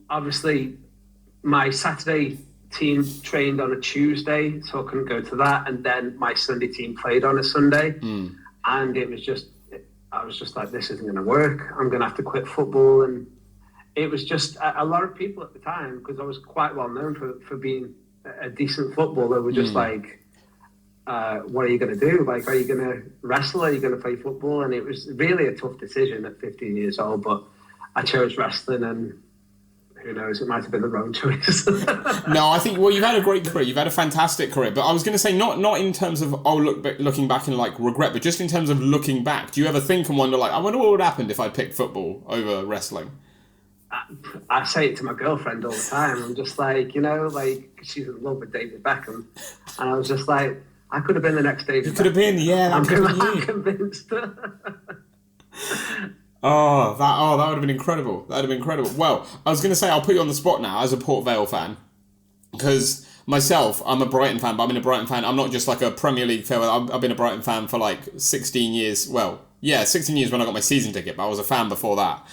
[SPEAKER 2] obviously my Saturday team trained on a Tuesday, so I couldn't go to that, and then my Sunday team played on a Sunday, and it was just, I was just like, this isn't going to work. I'm going to have to quit football. And it was just a lot of people at the time, because I was quite well known for being a decent footballer, were just like, what are you going to do? Like, are you going to wrestle? Are you going to play football? And it was really a tough decision at 15 years old, but I chose wrestling, and who knows, it might have been the wrong choice.
[SPEAKER 1] No, I think, well, you've had a great career. You've had a fantastic career. But I was going to say, not in terms of, looking back and, like, regret, but just in terms of looking back. Do you ever think and wonder, like, I wonder what would happen if I picked football over wrestling?
[SPEAKER 2] I say it to my girlfriend all the time. I'm just like, you know, like, she's in love with David Beckham. And I was just like, I could have been the next David Beckham.
[SPEAKER 1] You could have been, yeah.
[SPEAKER 2] I'm convinced.
[SPEAKER 1] Oh, that would have been incredible. That would have been incredible. Well, I was going to say, I'll put you on the spot now as a Port Vale fan. Because myself, I'm a Brighton fan, but I've been a Brighton fan. I'm not just like a Premier League fan. I've been a Brighton fan for like 16 years. Well, yeah, 16 years when I got my season ticket, but I was a fan before that.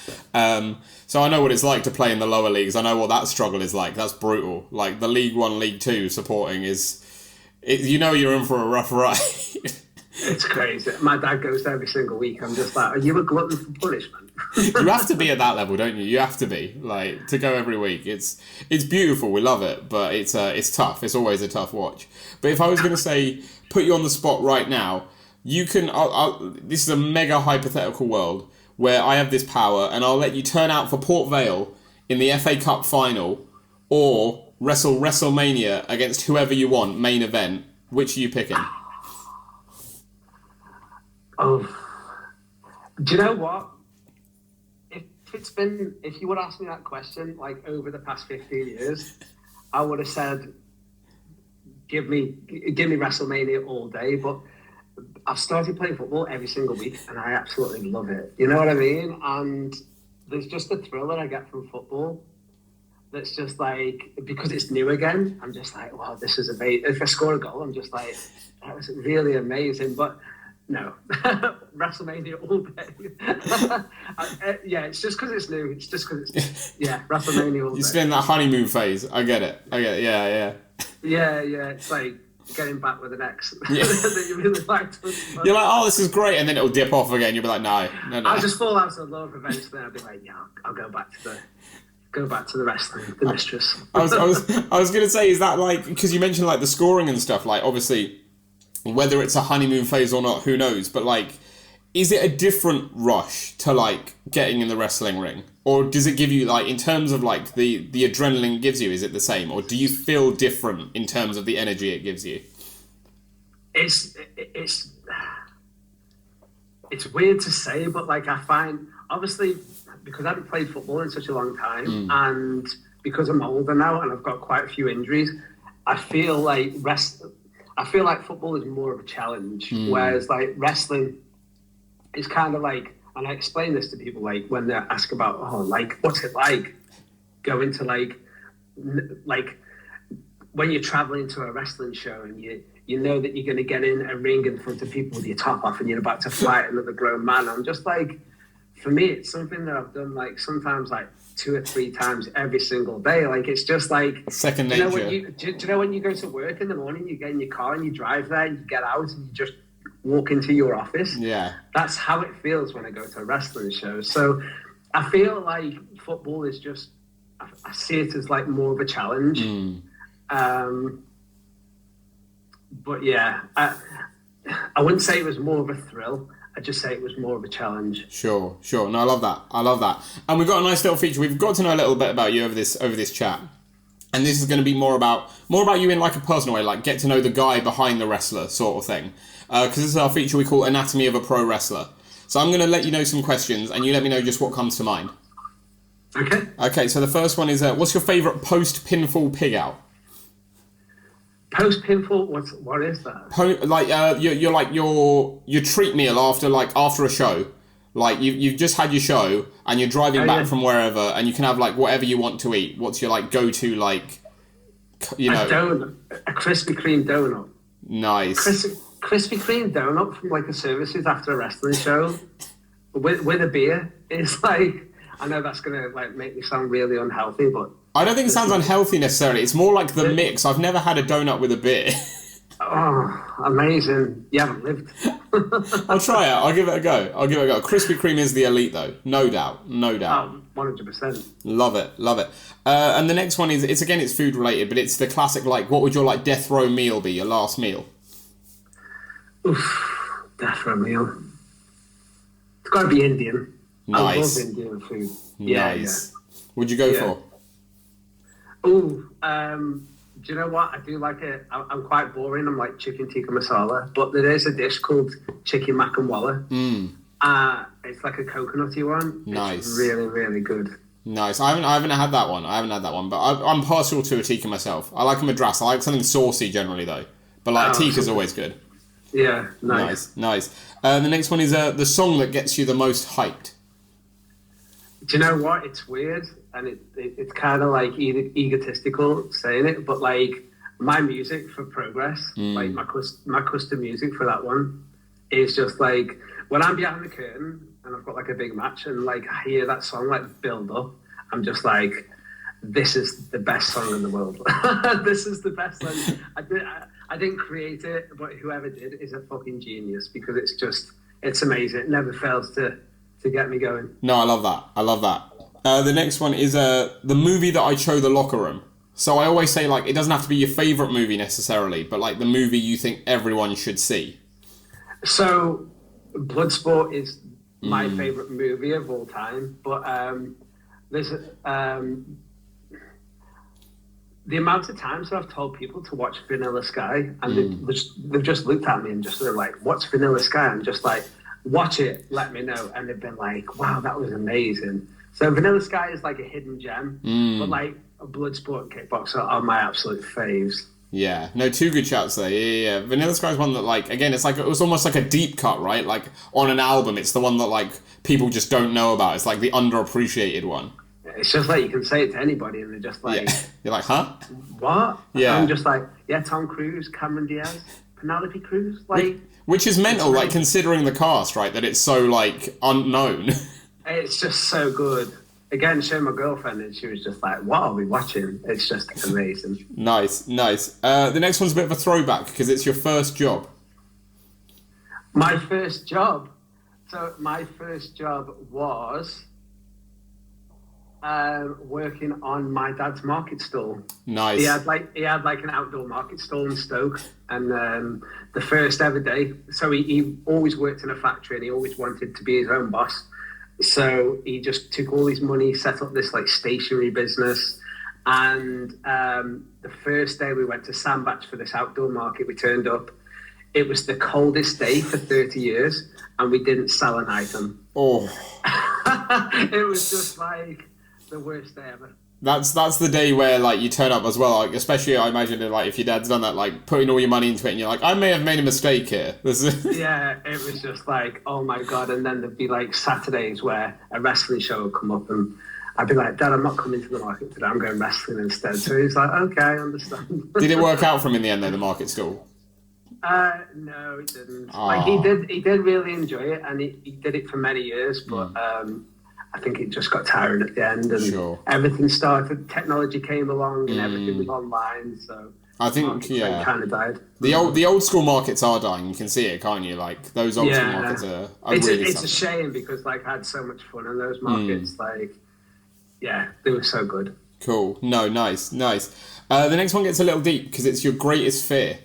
[SPEAKER 1] So I know what it's like to play in the lower leagues. I know what that struggle is like. That's brutal. Like the League 1, League 2 supporting you know you're in for a rough ride.
[SPEAKER 2] It's crazy. My dad goes there every single week. I'm just like, are you a glutton for punishment?
[SPEAKER 1] You have to be at that level, don't you? You have to be, like, to go every week. It's beautiful. We love it, but it's tough. It's always a tough watch. But if I was going to say, put you on the spot right now, you can. This is a mega hypothetical world where I have this power, and I'll let you turn out for Port Vale in the FA Cup final, or wrestle WrestleMania against whoever you want, main event. Which are you picking?
[SPEAKER 2] Oh, do you know what? If you would ask me that question, like, over the past 15 years, I would have said, give me WrestleMania all day. But I've started playing football every single week, and I absolutely love it. You know what I mean? And there's just a thrill that I get from football. That's just like, because it's new again, I'm just like, wow, this is amazing. If I score a goal, I'm just like, that was really amazing. But no, WrestleMania all day. Yeah, it's just because it's new. It's just because it's, yeah, WrestleMania all day.
[SPEAKER 1] You're still in that honeymoon phase. I get it. Yeah.
[SPEAKER 2] Yeah, it's like getting back with an ex that you really liked.
[SPEAKER 1] You're like, oh, this is great, and then it'll dip off again. You'll be like, no.
[SPEAKER 2] I'll just fall out of love eventually. I'll be like, yeah, I'll go back to the wrestling, the mistress.
[SPEAKER 1] I was gonna say, is that like, because you mentioned like the scoring and stuff, like obviously whether it's a honeymoon phase or not, who knows, but like, is it a different rush to like getting in the wrestling ring, or does it give you, like, in terms of like the adrenaline it gives you, is it the same, or do you feel different in terms of the energy it gives you?
[SPEAKER 2] It's weird to say, but like, I find, obviously, because I haven't played football in such a long time, and because I'm older now and I've got quite a few injuries, I feel like football is more of a challenge, whereas like wrestling is kind of like, and I explain this to people, like when they ask about, like, what's it like going to like when you're traveling to a wrestling show and you know that you're going to get in a ring in front of people with your top off and you're about to fight another grown man. I'm just like, for me, it's something that I've done like sometimes like 2 or 3 times every single day. Like, it's just like
[SPEAKER 1] second nature.
[SPEAKER 2] Do you know when you go to work in the morning, you get in your car and you drive there and you get out and you just walk into your office?
[SPEAKER 1] Yeah.
[SPEAKER 2] That's how it feels when I go to a wrestling show. So I feel like football is just I see it as like more of a challenge. But yeah, I wouldn't say it was more of a thrill. I'd just say it was more of a challenge.
[SPEAKER 1] Sure. No, I love that. And we've got a nice little feature. We've got to know a little bit about you over this chat. And this is going to be more about you in like a personal way, like get to know the guy behind the wrestler sort of thing. Because this is our feature we call Anatomy of a Pro Wrestler. So I'm going to let you know some questions, and you let me know just what comes to mind.
[SPEAKER 2] Okay.
[SPEAKER 1] Okay. So the first one is, what's your favourite post-pinfall pig out?
[SPEAKER 2] Post-pinfall, what is that?
[SPEAKER 1] Your treat meal after a show. Like you've just had your show and you're driving back from wherever, and you can have like whatever you want to eat. What's your like go-to like, you know?
[SPEAKER 2] A Krispy Kreme donut.
[SPEAKER 1] Nice.
[SPEAKER 2] Krispy Kreme donut from like the services after a wrestling show with a beer. It's like, I know that's gonna like make me sound really unhealthy, but
[SPEAKER 1] I don't think it sounds unhealthy necessarily. It's more like the mix. I've never had a donut with a beer.
[SPEAKER 2] Oh, amazing. You haven't lived.
[SPEAKER 1] I'll try it. I'll give it a go. Krispy Kreme is the elite though. No doubt.
[SPEAKER 2] 100%.
[SPEAKER 1] Love it. And the next one is, it's food related, but it's the classic, like, what would your like death row meal be, your last meal?
[SPEAKER 2] Oof, death row meal. It's got to be Indian.
[SPEAKER 1] Nice.
[SPEAKER 2] I love Indian food.
[SPEAKER 1] Nice. Yeah. What'd you go for?
[SPEAKER 2] Ooh, do you know what? I do like it. I'm quite boring. I'm like chicken tikka masala, but there is a dish called chicken mac and walla. It's like a coconutty one.
[SPEAKER 1] Nice.
[SPEAKER 2] It's really, really good.
[SPEAKER 1] Nice. I haven't had that one. But I'm partial to a tikka myself. I like a madras. I like something saucy generally though, but like tikka's always good.
[SPEAKER 2] Yeah. Nice.
[SPEAKER 1] The next one is the song that gets you the most hyped.
[SPEAKER 2] Do you know what? It's weird, and it's kind of like egotistical saying it, but like my music for Progress, like my custom music for that one, is just like when I'm behind the curtain and I've got like a big match and like I hear that song like build up, I'm just like, this is the best song in the world. This is the best song. I didn't create it, but whoever did is a fucking genius, because it's amazing. It never fails to get me going.
[SPEAKER 1] No, I love that. The next one is the movie that I chose, The Locker Room. So I always say, like, it doesn't have to be your favourite movie necessarily, but like the movie you think everyone should see. So
[SPEAKER 2] Bloodsport is my favourite movie of all time, but there's the amount of times that I've told people to watch Vanilla Sky, and they've just looked at me and just they're like, what's Vanilla Sky? I'm just like, watch it, let me know. And they've been like, wow, that was amazing. So Vanilla Sky is like a hidden gem, but like a Bloodsport and Kickboxer are my absolute faves.
[SPEAKER 1] Yeah, no, two good shouts there. Yeah. Vanilla Sky is one that, like, again, it was almost like a deep cut, right? Like on an album, it's the one that like people just don't know about. It's like the underappreciated one.
[SPEAKER 2] It's just like you can say it to anybody, and they're just like,
[SPEAKER 1] you're like, huh?
[SPEAKER 2] What?
[SPEAKER 1] Yeah.
[SPEAKER 2] I'm just like, Tom Cruise, Cameron Diaz, Penelope Cruz, like.
[SPEAKER 1] Which is mental, like, considering the cast, right? That it's so, like, unknown.
[SPEAKER 2] It's just so good. Again, showing my girlfriend, and she was just like, what are we watching? It's just amazing.
[SPEAKER 1] Nice. The next one's a bit of a throwback, because it's your first job.
[SPEAKER 2] My first job? So, my first job was working on my dad's market stall.
[SPEAKER 1] Nice.
[SPEAKER 2] He had like an outdoor market stall in Stoke, and the first ever day. So he always worked in a factory, and he always wanted to be his own boss. So he just took all his money, set up this like stationery business, and the first day we went to Sandbach for this outdoor market, we turned up. It was the coldest day for 30 years, and we didn't sell an item.
[SPEAKER 1] Oh.
[SPEAKER 2] It was just like the worst day ever.
[SPEAKER 1] That's the day where like you turn up as well, like, especially I imagine like if your dad's done that, like putting all your money into it, and you're like, I may have made a mistake here.
[SPEAKER 2] Yeah, it was just like, oh my god. And then there'd be like Saturdays where a wrestling show would come up, and I'd be like, Dad, I'm not coming to the market today, I'm going wrestling instead. So he's like, okay, I understand.
[SPEAKER 1] Did it work out for him in the end though, the market stall?
[SPEAKER 2] No, it didn't. Aww. Like he did really enjoy it, and he did it for many years, but I think it just got tiring at the end, and everything started. Technology came along, and everything was online. So
[SPEAKER 1] I think
[SPEAKER 2] kind of died.
[SPEAKER 1] The old school markets are dying. You can see it, can't you? Like those old school markets are really.
[SPEAKER 2] It's a shame, because like I had so much fun in those markets. Like, yeah, they were so good.
[SPEAKER 1] Cool. No, nice. The next one gets a little deep because it's your greatest fear.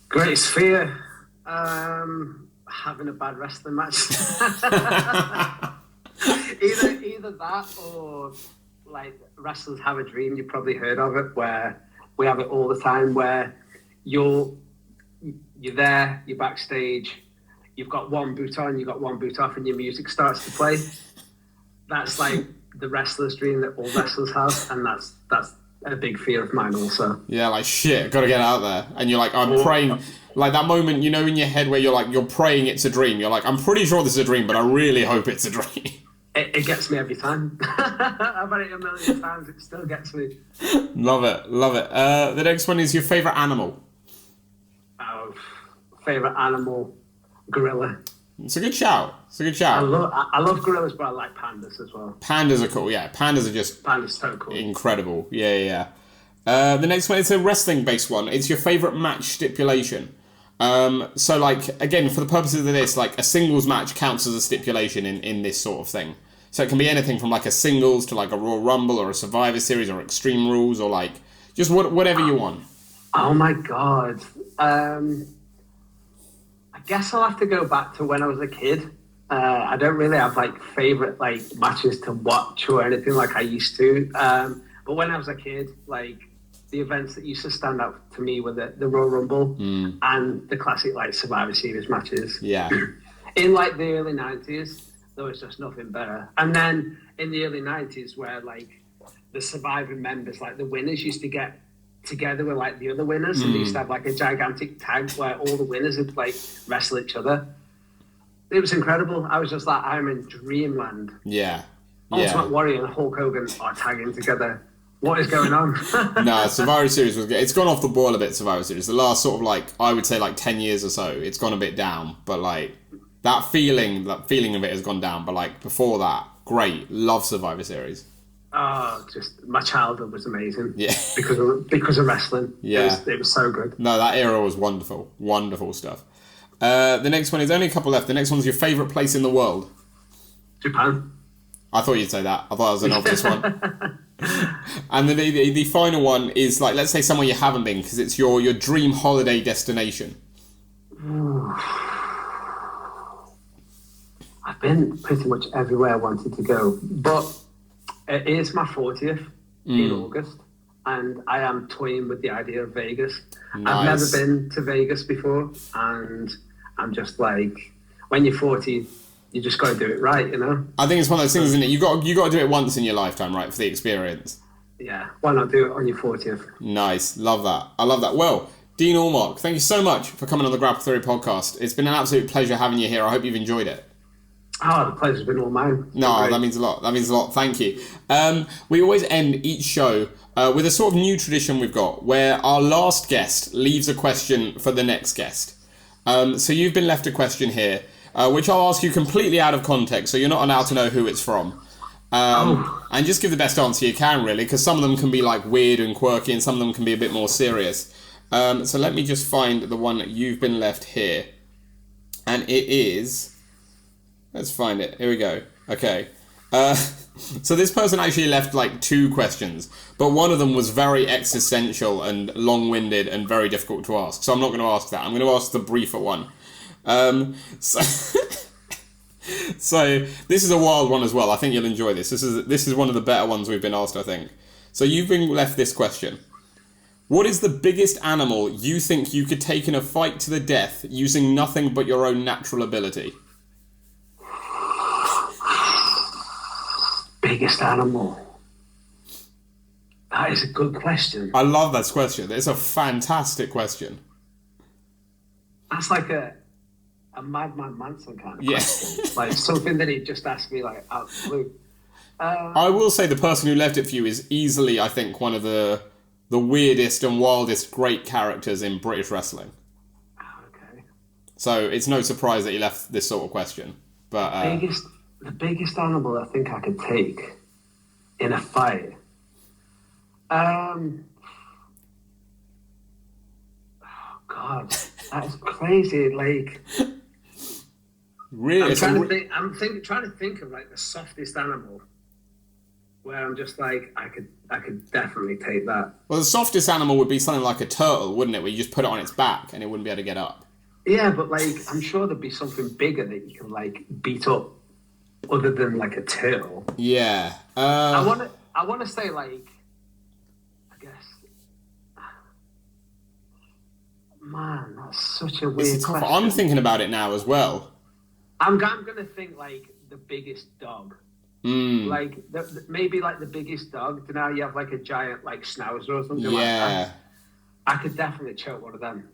[SPEAKER 2] Greatest fear? Having a bad wrestling match. either that or like wrestlers have a dream. You've probably heard of it, where we have it all the time, where you're there, you're backstage, you've got one boot on, you've got one boot off, and your music starts to play. That's like the wrestler's dream that all wrestlers have, and that's a big fear of mine also.
[SPEAKER 1] Yeah, like shit, gotta get out there. And you're like, I'm praying, like that moment, you know, in your head where you're praying it's a dream. You're like, I'm pretty sure this is a dream, but I really hope it's a dream.
[SPEAKER 2] It gets me every time. I've had it a million times, it still gets me.
[SPEAKER 1] Love it. The next one is your favourite animal.
[SPEAKER 2] Oh, favourite animal, gorilla.
[SPEAKER 1] It's a good shout.
[SPEAKER 2] I love gorillas, but I like pandas as well.
[SPEAKER 1] Pandas are cool, yeah. Pandas are
[SPEAKER 2] so cool.
[SPEAKER 1] Incredible. Yeah. The next one is a wrestling-based one. It's your favourite match stipulation. So, like, again, for the purposes of this, like, a singles match counts as a stipulation in this sort of thing. So it can be anything from, like, a singles to, like, a Royal Rumble or a Survivor Series or Extreme Rules or, like, just whatever you want.
[SPEAKER 2] Oh, my God. I guess I'll have to go back to when I was a kid. I don't really have like favorite like matches to watch or anything like I used to. But when I was a kid, like the events that used to stand out to me were the Royal Rumble and the classic like Survivor Series matches.
[SPEAKER 1] Yeah.
[SPEAKER 2] In like the early 90s, there was just nothing better. And then in the early 90s, where like the surviving members, like the winners, used to get together with like the other winners, and they used to have like a gigantic tag where all the winners would like wrestle each other. It was incredible. I was just like, I'm in dreamland.
[SPEAKER 1] Yeah.
[SPEAKER 2] Ultimate Warrior and Hulk Hogan are tagging together. What is going on?
[SPEAKER 1] No, Survivor Series was good. It's gone off the boil a bit, Survivor Series. The last sort of like, I would say like 10 years or so, it's gone a bit down. But like, that feeling of it has gone down. But like, before that, great. Love Survivor Series.
[SPEAKER 2] Oh, just my childhood was amazing.
[SPEAKER 1] Yeah.
[SPEAKER 2] Because of wrestling.
[SPEAKER 1] Yeah.
[SPEAKER 2] It was so good.
[SPEAKER 1] No, that era was wonderful. Wonderful stuff. The next one is only a couple left. The next one's your favourite place in the world.
[SPEAKER 2] Japan.
[SPEAKER 1] I thought you'd say that. I thought it was an obvious one. And then the final one is like, let's say somewhere you haven't been, because it's your dream holiday destination.
[SPEAKER 2] I've been pretty much everywhere I wanted to go, but it is my 40th in August, and I am toying with the idea of Vegas. Nice. I've never been to Vegas before, and I'm just like, when you're 40, you just got to do it right, you know?
[SPEAKER 1] I think it's one of those things, isn't it? You got to do it once in your lifetime, right, for the experience.
[SPEAKER 2] Yeah, why not do it on your 40th?
[SPEAKER 1] Nice, love that. I love that. Well, Dean Allmark, thank you so much for coming on the Grapple Theory podcast. It's been an absolute pleasure having you here. I hope you've enjoyed it.
[SPEAKER 2] Oh, the pleasure's been all mine.
[SPEAKER 1] No, that means a lot. Thank you. We always end each show with a sort of new tradition we've got, where our last guest leaves a question for the next guest. So you've been left a question here, which I'll ask you completely out of context, so you're not allowed to know who it's from. And just give the best answer you can, really, because some of them can be like weird and quirky, and some of them can be a bit more serious. So let me just find the one that you've been left here. And it is... Let's find it. Here we go. Okay. So this person actually left like 2 questions, but one of them was very existential and long-winded and very difficult to ask. So I'm not going to ask that. I'm going to ask the briefer one. So this is a wild one as well. I think you'll enjoy this. This is one of the better ones we've been asked, I think. So you've been left this question. What is the biggest animal you think you could take in a fight to the death using nothing but your own natural ability?
[SPEAKER 2] Biggest animal? That is a good question.
[SPEAKER 1] I love that question. It's a fantastic question.
[SPEAKER 2] That's like a Madman Manson kind of question. Like something that he just asked me like out of the blue.
[SPEAKER 1] I will say the person who left it for you is easily, I think, one of the weirdest and wildest great characters in British wrestling.
[SPEAKER 2] Okay.
[SPEAKER 1] So it's no surprise that he left this sort of question. But
[SPEAKER 2] the biggest animal I think I could take in a fight. Oh God, that is crazy. Like,
[SPEAKER 1] really,
[SPEAKER 2] I'm trying to think of like the softest animal where I'm just like, I could definitely take that.
[SPEAKER 1] Well, the softest animal would be something like a turtle, wouldn't it? Where you just put it on its back and it wouldn't be able to get up.
[SPEAKER 2] Yeah, but like, I'm sure there'd be something bigger that you can like beat up, other than like a turtle.
[SPEAKER 1] Yeah.
[SPEAKER 2] I want to say like, I guess. Man, that's such a weird question.
[SPEAKER 1] I'm thinking about it now as well.
[SPEAKER 2] I'm gonna think like the biggest dog. Like maybe like the biggest dog. So now you have like a giant like schnauzer or something like that. I could definitely choke one of them.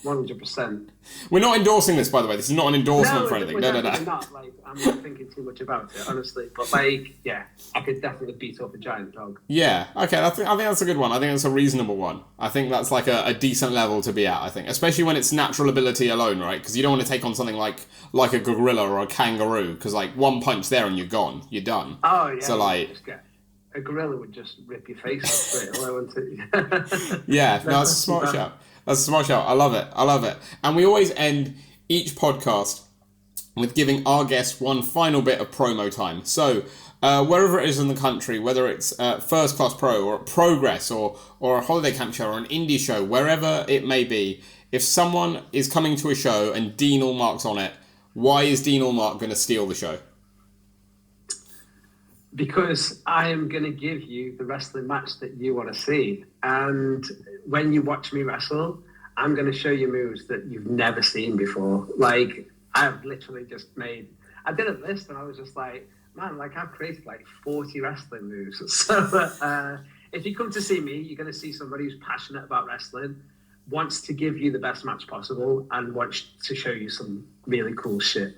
[SPEAKER 2] 100%.
[SPEAKER 1] We're not endorsing this, by the way. This is not an endorsement for anything. No.
[SPEAKER 2] Not. Like, I'm not thinking too much about it, honestly. But like, yeah, I could definitely beat up a giant dog.
[SPEAKER 1] Yeah. Okay. I think that's a good one. I think that's a reasonable one. I think that's like a decent level to be at. I think, especially when it's natural ability alone, right? Because you don't want to take on something like a gorilla or a kangaroo, because like one punch there and you're gone. You're done.
[SPEAKER 2] Oh yeah.
[SPEAKER 1] So like.
[SPEAKER 2] A gorilla would just rip your face off straight away, wouldn't it?
[SPEAKER 1] Yeah, no, that's a smart shout. That's a smart shout. I love it. And we always end each podcast with giving our guests one final bit of promo time. So, wherever it is in the country, whether it's First Class Pro or Progress or a holiday camp show or an indie show, wherever it may be, if someone is coming to a show and Dean Allmark's on it, why is Dean Allmark going to steal the show?
[SPEAKER 2] Because I am going to give you the wrestling match that you want to see. And when you watch me wrestle, I'm going to show you moves that you've never seen before. Like, I've literally just I did a list and I was just like, man, like I've created like 40 wrestling moves. So if you come to see me, you're going to see somebody who's passionate about wrestling, wants to give you the best match possible, and wants to show you some really cool shit.